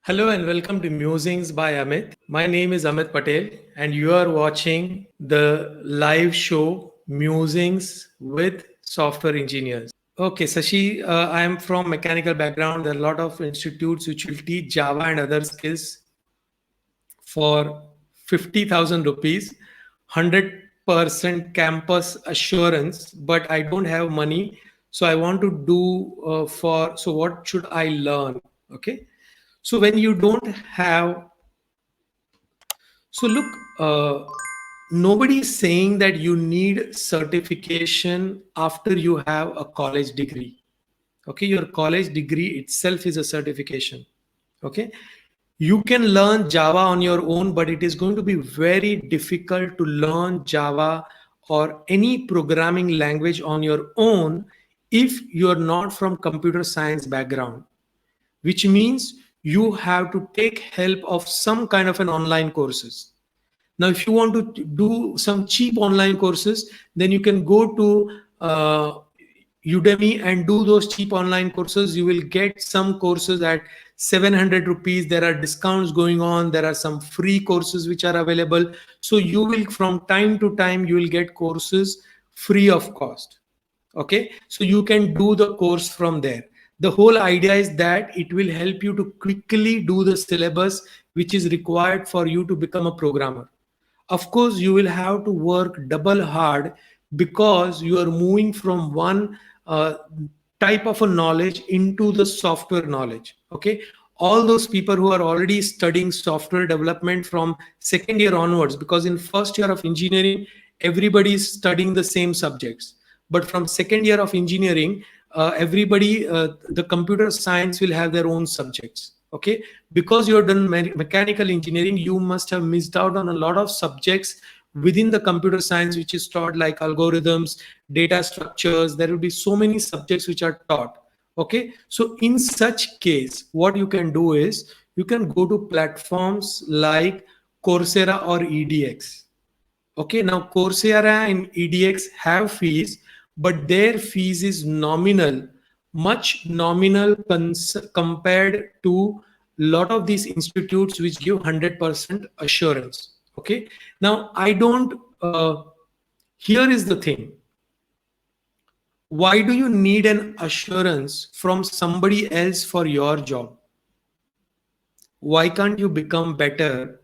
Hello and welcome to Musings by Amit. My name is Amit Patel and you are watching the live show Musings with Software Engineers. Okay, Sashi, I am from mechanical background. There are a lot of institutes which will teach Java and other skills for 50,000 rupees, 100% campus assurance, but I don't have money. So I want to do so what should I learn? Okay. So when you don't have, so look, nobody is saying that you need certification after you have a college degree. Okay, your college degree itself is a certification. Okay, you can learn Java on your own, but it is going to be very difficult to learn Java or any programming language on your own if you are not from computer science background, which means you have to take help of some kind of an online courses. Now if you want to do some cheap online courses, then you can go to Udemy and do those cheap online courses. You will get some courses at 700 rupees. There are discounts going on. There are some free courses which are available. So you will, from time to time, you will get courses free of cost. Okay, so you can do the course from there. The whole idea is that it will help you to quickly do the syllabus which is required for you to become a programmer. Of course you will have to work double hard because you are moving from one type of a knowledge into the software knowledge. Okay, all those people who are already studying software development from second year onwards, because in first year of engineering everybody is studying the same subjects, but from second year of engineering everybody the computer science will have their own subjects. Okay, because you have done mechanical engineering, you must have missed out on a lot of subjects within the computer science which is taught, like algorithms, data structures. There will be so many subjects which are taught. Okay, so in such case what you can do is you can go to platforms like Coursera or EDX. Okay, now Coursera and EDX have fees, but their fees is nominal, much nominal compared to lot of these institutes which give 100% assurance. Okay, now I don't. Here is the thing. Why do you need an assurance from somebody else for your job? Why can't you become better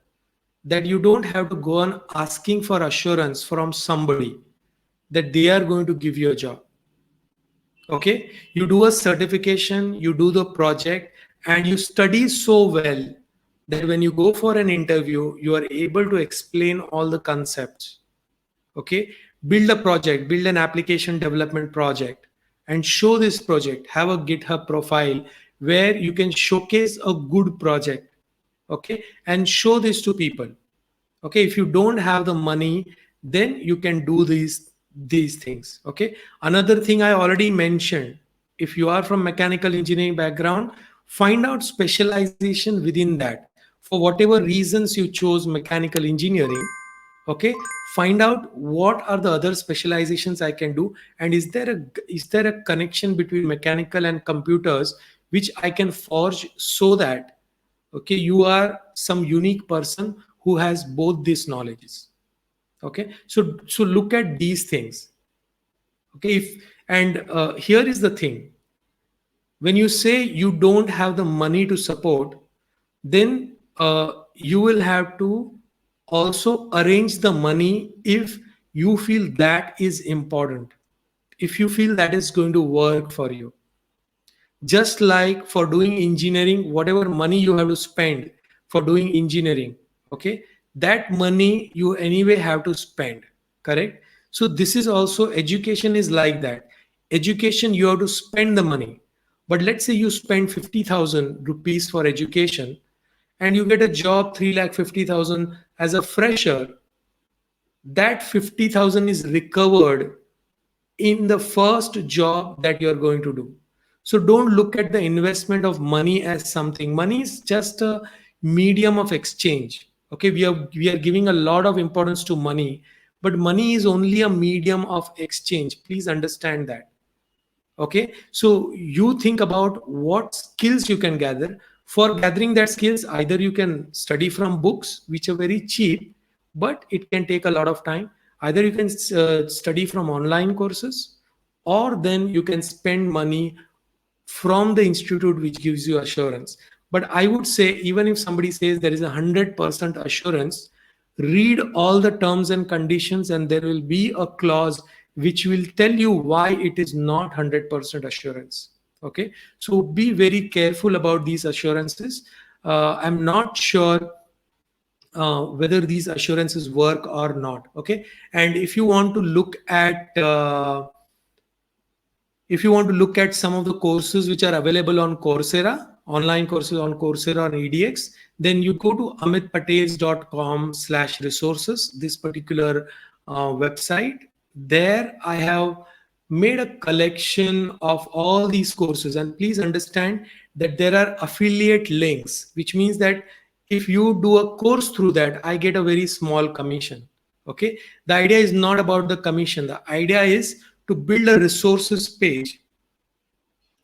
that you don't have to go on asking for assurance from somebody that they are going to give you a job? Okay, you do a certification, you do the project, and you study so well that when you go for an interview you are able to explain all the concepts. Okay, build a project, build an application development project and show this project, have a GitHub profile where you can showcase a good project. Okay, and show this to people. Okay, if you don't have the money, then you can do these things. Okay, another thing I already mentioned, if you are from mechanical engineering background, find out specialization within that. For whatever reasons you chose mechanical engineering, okay, find out what are the other specializations I can do, and is there a connection between mechanical and computers which I can forge, so that okay you are some unique person who has both these knowledges. Okay, so look at these things. Okay, if and here is the thing, when you say you don't have the money to support, then you will have to also arrange the money if you feel that is important, if you feel that is going to work for you. Just like for doing engineering, whatever money you have to spend for doing engineering, okay, that money you anyway have to spend, correct? So this is also, education is like that. Education, you have to spend the money. But let's say you spend 50,000 rupees for education and you get a job 3,50,000 as a fresher. That 50,000 is recovered in the first job that you're going to do. So don't look at the investment of money as something. Money is just a medium of exchange. Okay, we are giving a lot of importance to money, but money is only a medium of exchange. Please understand that. Okay, so you think about what skills you can gather. For gathering that skills, either you can study from books which are very cheap, but it can take a lot of time. Either you can study from online courses, or then you can spend money from the institute which gives you assurance. But I would say, even if somebody says there is 100% assurance, read all the terms and conditions, and there will be a clause which will tell you why it is not 100% assurance. Okay, so be very careful about these assurances. I'm not sure whether these assurances work or not. Okay, and if you want to look at some of the courses which are available on Coursera, online courses on Coursera and EDX, then you go to amitpatels.com/resources, this particular website. There I have made a collection of all these courses. And please understand that there are affiliate links, which means that if you do a course through that, I get a very small commission. Okay, the idea is not about the commission. The idea is to build a resources page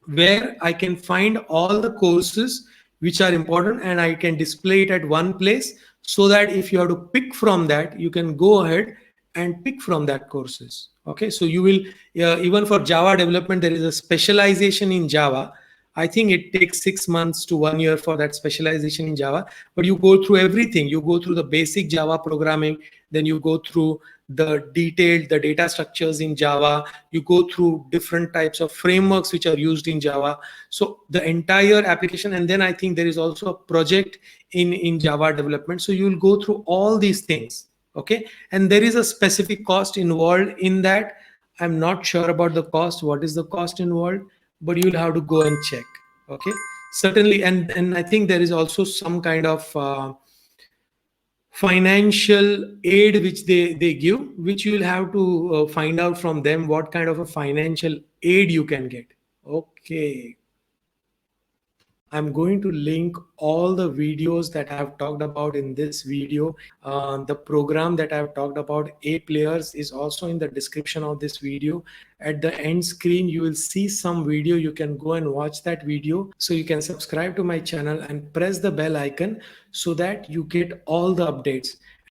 where I can find all the courses which are important, and I can display it at one place, so that if you have to pick from that, you can go ahead and pick from that courses. Okay, so you will, even for Java development, there is a specialization in Java. I think it takes 6 months to 1 year for that specialization in Java, but you go through everything. You go through the basic Java programming, then you go through the data structures in Java, you go through different types of frameworks which are used in Java. So the entire application, and then I think there is also a project in Java development. So you will go through all these things. Okay, and there is a specific cost involved in that. I'm not sure about the cost, what is the cost involved, but you'll have to go and check. Okay, certainly. And I think there is also some kind of financial aid which they give, which you will have to find out from them what kind of a financial aid you can get. Okay, I'm going to link all the videos that I have talked about in this video. The program that I have talked about, A Players, is also in the description of this video. At the end screen, you will see some video. You can go and watch that video. So you can subscribe to my channel and press the bell icon so that you get all the updates.